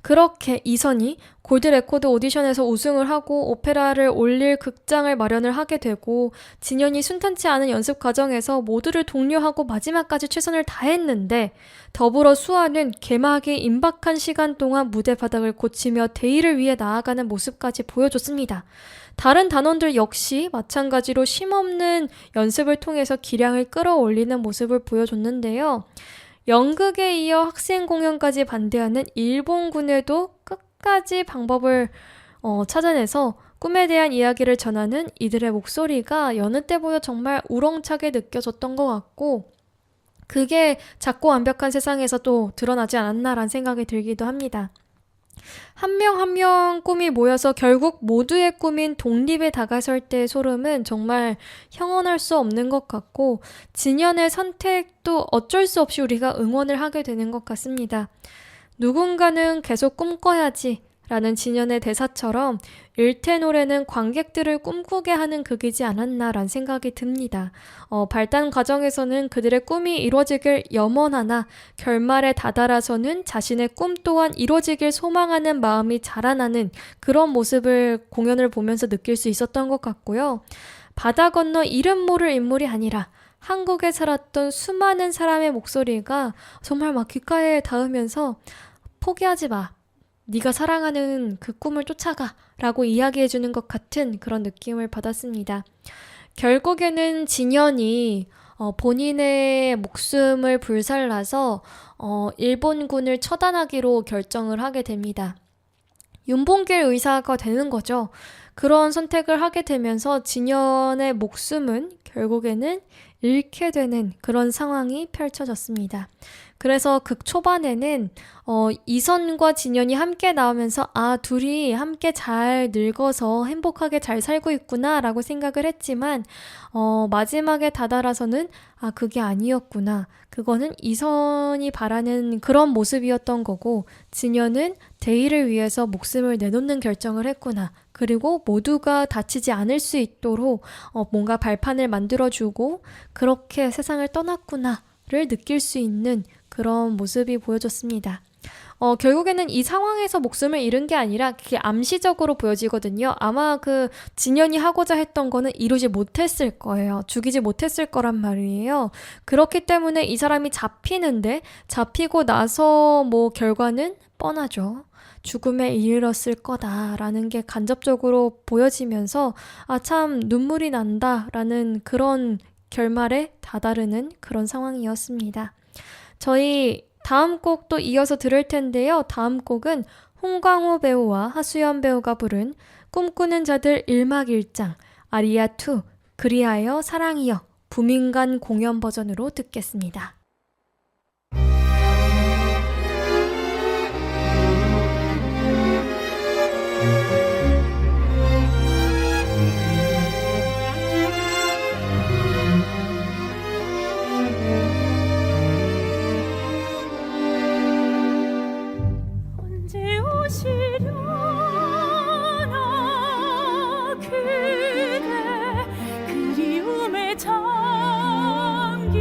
그렇게 이선이 골드레코드 오디션에서 우승을 하고 오페라를 올릴 극장을 마련을 하게 되고 진현이 순탄치 않은 연습 과정에서 모두를 독려하고 마지막까지 최선을 다했는데 더불어 수아는 개막이 임박한 시간 동안 무대 바닥을 고치며 대의를 위해 나아가는 모습까지 보여줬습니다. 다른 단원들 역시 마찬가지로 쉼없는 연습을 통해서 기량을 끌어올리는 모습을 보여줬는데요. 연극에 이어 학생 공연까지 반대하는 일본군에도 끝까지 방법을 찾아내서 꿈에 대한 이야기를 전하는 이들의 목소리가 여느 때보다 정말 우렁차게 느껴졌던 것 같고 그게 작고 완벽한 세상에서 또 드러나지 않았나라는 생각이 들기도 합니다. 한 명 한 명 꿈이 모여서 결국 모두의 꿈인 독립에 다가설 때의 소름은 정말 형언할 수 없는 것 같고 진현의 선택도 어쩔 수 없이 우리가 응원을 하게 되는 것 같습니다. 누군가는 계속 꿈꿔야지 라는 진현의 대사처럼 일테 노래는 관객들을 꿈꾸게 하는 극이지 않았나라는 생각이 듭니다. 발단 과정에서는 그들의 꿈이 이루어지길 염원하나 결말에 다다라서는 자신의 꿈 또한 이루어지길 소망하는 마음이 자라나는 그런 모습을 공연을 보면서 느낄 수 있었던 것 같고요. 바다 건너 이름 모를 인물이 아니라 한국에 살았던 수많은 사람의 목소리가 정말 막 귓가에 닿으면서 포기하지 마. 네가 사랑하는 그 꿈을 쫓아가 라고 이야기해주는 것 같은 그런 느낌을 받았습니다. 결국에는 진현이 본인의 목숨을 불살라서 일본군을 처단하기로 결정을 하게 됩니다. 윤봉길 의사가 되는 거죠. 그런 선택을 하게 되면서 진현의 목숨은 결국에는 잃게 되는 그런 상황이 펼쳐졌습니다. 그래서 극 초반에는 이선과 진현이 함께 나오면서 둘이 함께 잘 늙어서 행복하게 잘 살고 있구나 라고 생각을 했지만 마지막에 다다라서는 그게 아니었구나. 그거는 이선이 바라는 그런 모습이었던 거고 진현은 대의를 위해서 목숨을 내놓는 결정을 했구나. 그리고 모두가 다치지 않을 수 있도록 뭔가 발판을 만들어주고 그렇게 세상을 떠났구나를 느낄 수 있는 그런 모습이 보여졌습니다. 결국에는 이 상황에서 목숨을 잃은 게 아니라 그게 암시적으로 보여지거든요. 아마 그 진현이 하고자 했던 거는 이루지 못했을 거예요. 죽이지 못했을 거란 말이에요. 그렇기 때문에 이 사람이 잡히는데 잡히고 나서 뭐 결과는 뻔하죠. 죽음에 이르렀을 거다라는 게 간접적으로 보여지면서 참 눈물이 난다라는 그런 결말에 다다르는 그런 상황이었습니다. 저희 다음 곡도 이어서 들을 텐데요. 다음 곡은 홍광호 배우와 하수연 배우가 부른 꿈꾸는 자들 1막 1장 아리아 2 그리하여 사랑이여 부민관 공연 버전으로 듣겠습니다. 언제 오시려나 그대 그리움에 잠긴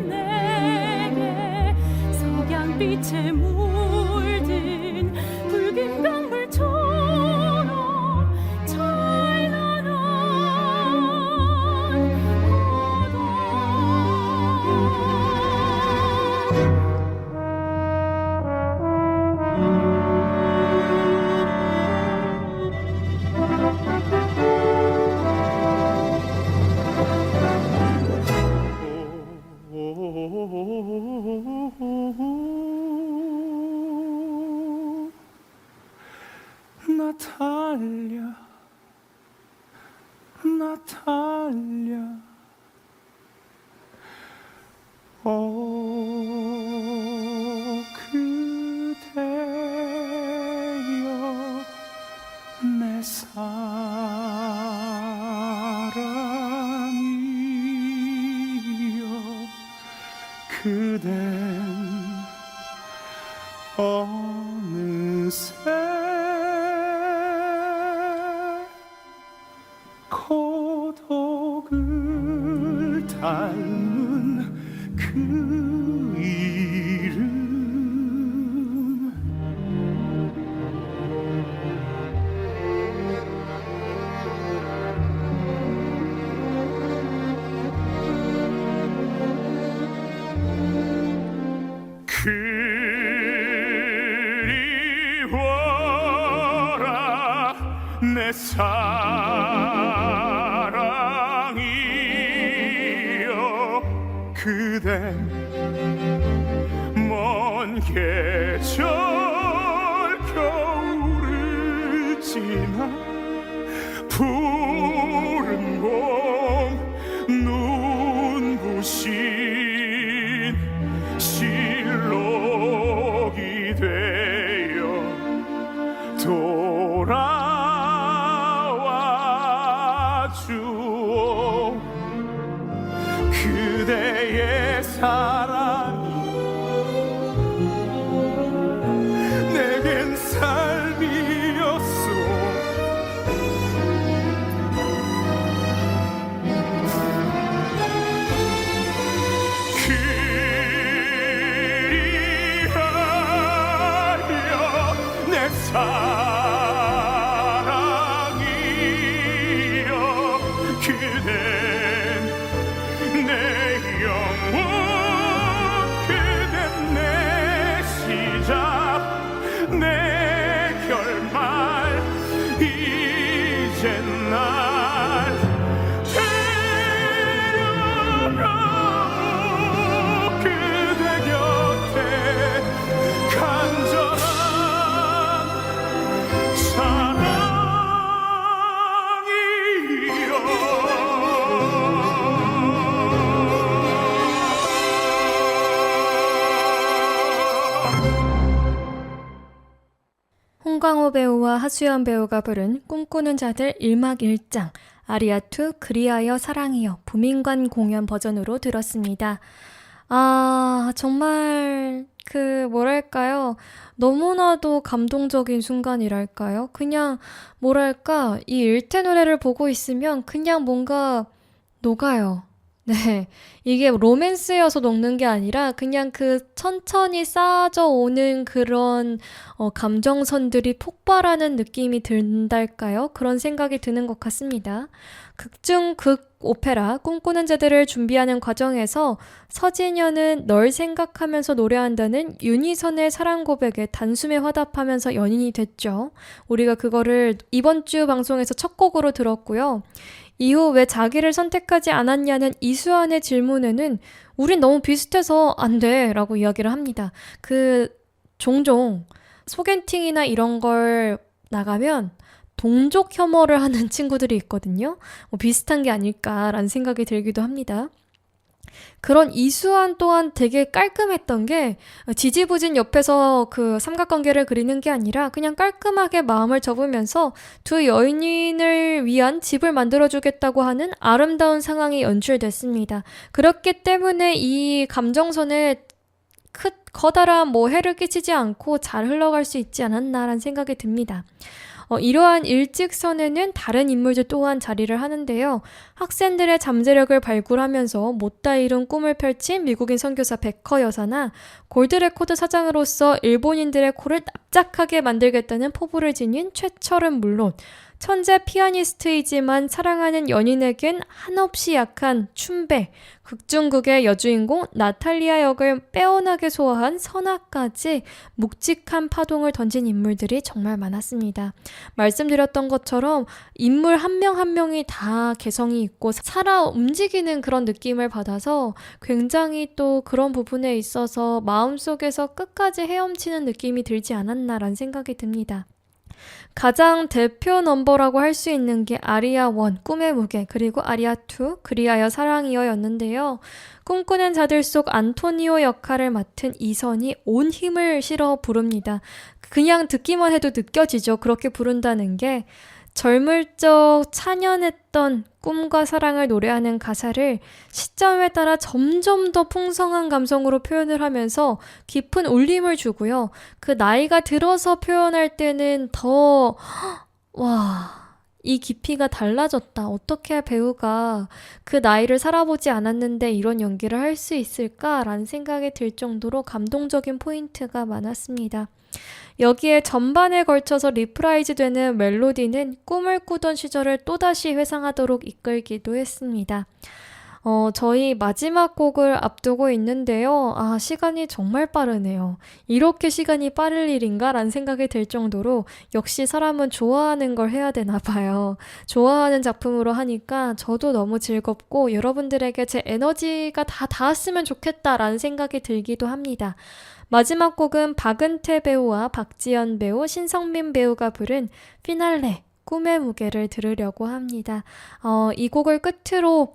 내게 석양빛에 물든 붉은 강물처럼 찬란한 바다 나탈랴 나탈랴 그대여 내 사랑이여 그댄 어느새 고독을 닮은 그 이름 사랑이여 그댄 먼 계절 겨울을 지나 푸른 봄 눈부신 실록이 되어 돌아와 주오. 그대의 사랑이 내겐 삶이었소. 그리하여 내 사랑이여 그댄 내 영혼 그댄 내 시작 내 결말 이젠 날 데려가오. 그대 곁에 간절한 사랑이여. 홍광호 배우와 하수연 배우가 부른 꿈꾸는 자들 1막 1장 아리아2 그리하여 사랑이여 부민관 공연 버전으로 들었습니다. 정말 뭐랄까요? 너무나도 감동적인 순간이랄까요? 그냥 뭐랄까 이 일태 노래를 보고 있으면 그냥 뭔가 녹아요. 네, 이게 로맨스여서 녹는 게 아니라 그냥 천천히 쌓아져 오는 그런 감정선들이 폭발하는 느낌이 든달까요? 그런 생각이 드는 것 같습니다. 극중극 오페라 꿈꾸는 자들을 준비하는 과정에서 서진현은 널 생각하면서 노래한다는 윤희선의 사랑 고백에 단숨에 화답하면서 연인이 됐죠. 우리가 그거를 이번 주 방송에서 첫 곡으로 들었고요. 이후 왜 자기를 선택하지 않았냐는 이수환의 질문에는 우린 너무 비슷해서 안 돼 라고 이야기를 합니다. 종종 소개팅이나 이런 걸 나가면 동족 혐오를 하는 친구들이 있거든요. 비슷한 게 아닐까라는 생각이 들기도 합니다. 그런 이수환 또한 되게 깔끔했던 게 지지부진 옆에서 삼각관계를 그리는 게 아니라 그냥 깔끔하게 마음을 접으면서 두 여인을 위한 집을 만들어주겠다고 하는 아름다운 상황이 연출됐습니다. 그렇기 때문에 이 감정선에 커다란 해를 끼치지 않고 잘 흘러갈 수 있지 않았나라는 생각이 듭니다. 이러한 일직선에는 다른 인물들 또한 자리를 하는데요. 학생들의 잠재력을 발굴하면서 못다 이룬 꿈을 펼친 미국인 선교사 베커 여사나 골드레코드 사장으로서 일본인들의 코를 납작하게 만들겠다는 포부를 지닌 최철은 물론 천재 피아니스트이지만 사랑하는 연인에겐 한없이 약한 춘배, 극중극의 여주인공 나탈리아 역을 빼어나게 소화한 선아까지 묵직한 파동을 던진 인물들이 정말 많았습니다. 말씀드렸던 것처럼 인물 한 명 한 명이 다 개성이 있고 살아 움직이는 그런 느낌을 받아서 굉장히 또 그런 부분에 있어서 마음속에서 끝까지 헤엄치는 느낌이 들지 않았나라는 생각이 듭니다. 가장 대표 넘버라고 할 수 있는 게 아리아1 꿈의 무게 그리고 아리아2 그리하여 사랑이여였는데요. 꿈꾸는 자들 속 안토니오 역할을 맡은 이선이 온 힘을 실어 부릅니다. 그냥 듣기만 해도 느껴지죠. 그렇게 부른다는 게 젊을 적 찬연했던 꿈과 사랑을 노래하는 가사를 시점에 따라 점점 더 풍성한 감성으로 표현을 하면서 깊은 울림을 주고요. 나이가 들어서 표현할 때는 더 이 깊이가 달라졌다. 어떻게 배우가 나이를 살아보지 않았는데 이런 연기를 할 수 있을까라는 생각이 들 정도로 감동적인 포인트가 많았습니다. 여기에 전반에 걸쳐서 리프라이즈 되는 멜로디는 꿈을 꾸던 시절을 또다시 회상하도록 이끌기도 했습니다. 저희 마지막 곡을 앞두고 있는데요. 아, 시간이 정말 빠르네요. 이렇게 시간이 빠를 일인가? 라는 생각이 들 정도로 역시 사람은 좋아하는 걸 해야 되나 봐요. 좋아하는 작품으로 하니까 저도 너무 즐겁고 여러분들에게 제 에너지가 다 닿았으면 좋겠다라는 생각이 들기도 합니다. 마지막 곡은 박은태 배우와 박지연 배우, 신성민 배우가 부른 피날레, 꿈의 무게를 들으려고 합니다. 이 곡을 끝으로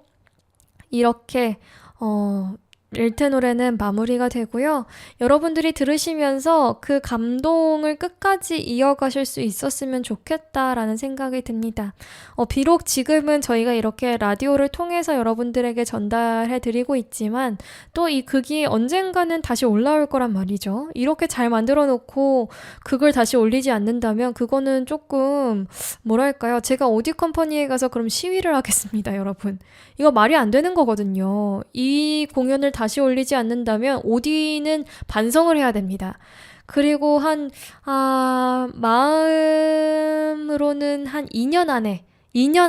이렇게 일테 노래는 마무리가 되고요. 여러분들이 들으시면서 그 감동을 끝까지 이어가실 수 있었으면 좋겠다라는 생각이 듭니다. 비록 지금은 저희가 이렇게 라디오를 통해서 여러분들에게 전달해 드리고 있지만 또 이 극이 언젠가는 다시 올라올 거란 말이죠. 이렇게 잘 만들어 놓고 극을 다시 올리지 않는다면 그거는 조금 뭐랄까요? 제가 오디 컴퍼니에 가서 그럼 시위를 하겠습니다, 여러분. 이거 말이 안 되는 거거든요. 이 공연을 다시 올리지 않는다면 오디는 반성을 해야 됩니다. 그리고 마음으로는 한 2년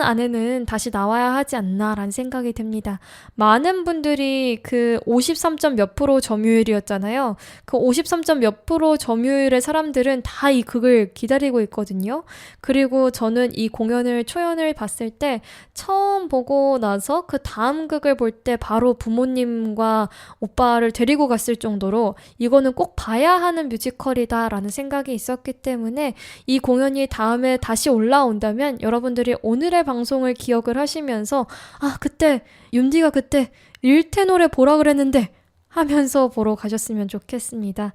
안에는 다시 나와야 하지 않나라는 생각이 듭니다. 많은 분들이 그 53점 몇 프로 점유율이었잖아요. 그 53점 몇 프로 점유율의 사람들은 다 이 극을 기다리고 있거든요. 그리고 저는 이 초연을 봤을 때 처음 보고 나서 그 다음 극을 볼 때 바로 부모님과 오빠를 데리고 갔을 정도로 이거는 꼭 봐야 하는 뮤지컬이다라는 생각이 있었기 때문에 이 공연이 다음에 다시 올라온다면 여러분들이 오늘의 방송을 기억을 하시면서 그때 윤디가 그때 일테 노래 보라 그랬는데 하면서 보러 가셨으면 좋겠습니다.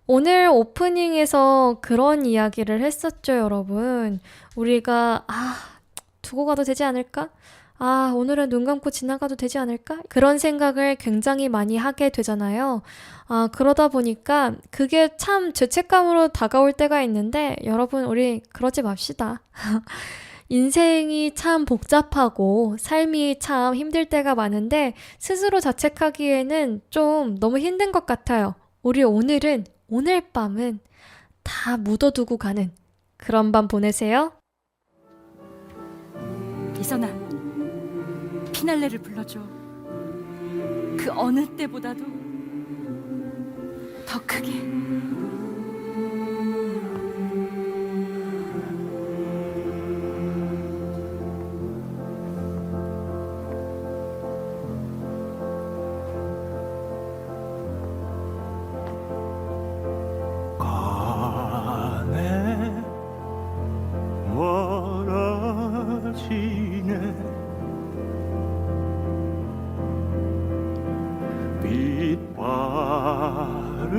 오늘 오프닝에서 그런 이야기를 했었죠, 여러분. 우리가 두고 가도 되지 않을까? 오늘은 눈 감고 지나가도 되지 않을까? 그런 생각을 굉장히 많이 하게 되잖아요. 그러다 보니까 그게 참 죄책감으로 다가올 때가 있는데 여러분, 우리 그러지 맙시다. 인생이 참 복잡하고 삶이 참 힘들 때가 많은데 스스로 자책하기에는 좀 너무 힘든 것 같아요. 우리 오늘 밤은 다 묻어두고 가는 그런 밤 보내세요. 이선아, 피날레를 불러줘. 그 어느 때보다도 더 크게. 가네 멀어지네 빛바래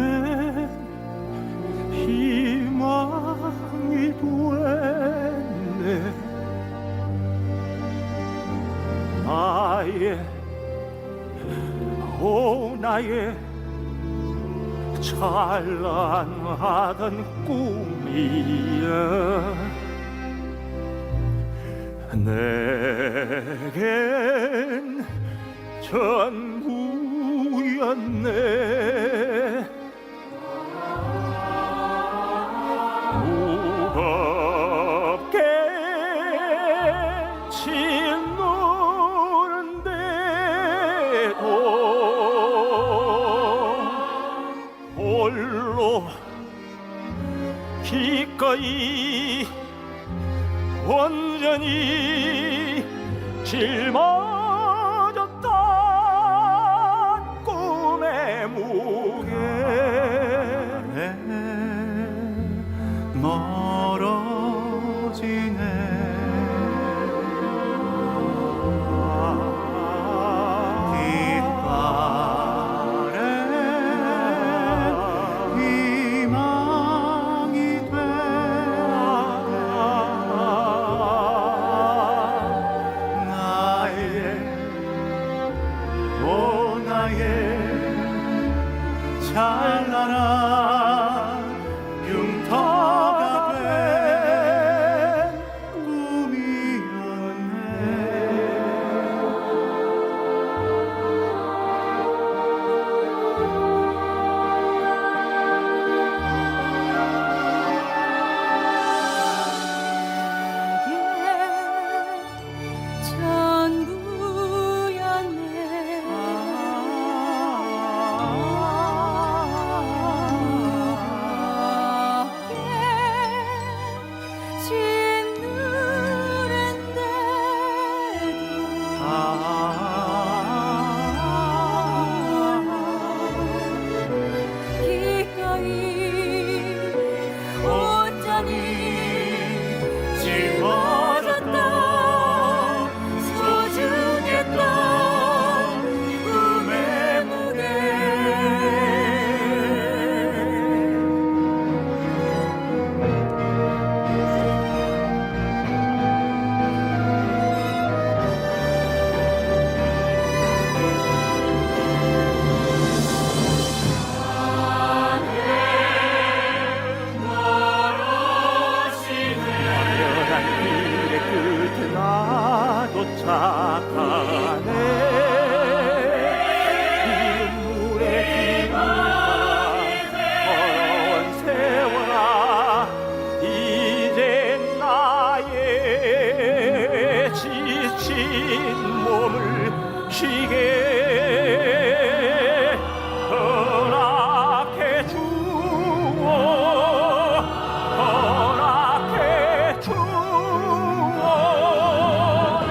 희망이 됐네 나의 찬란하던 꿈이야 내겐 전부였네 무겁게 짓누른데도 홀로 기꺼이 온전히 짊어졌던 꿈의 무게 멀어지네 찬란한 흉터가 된 전부였네 기꺼이 온전히 짊어졌다 소중했던 꿈의 무게 화려한 길의 끝에 나 도착하네 눈물의 기운과 더러운 세월아 이제 나의 지친 몸을 쉬게 허락해 주오 허락해 주오 내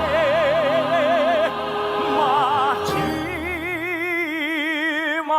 마지막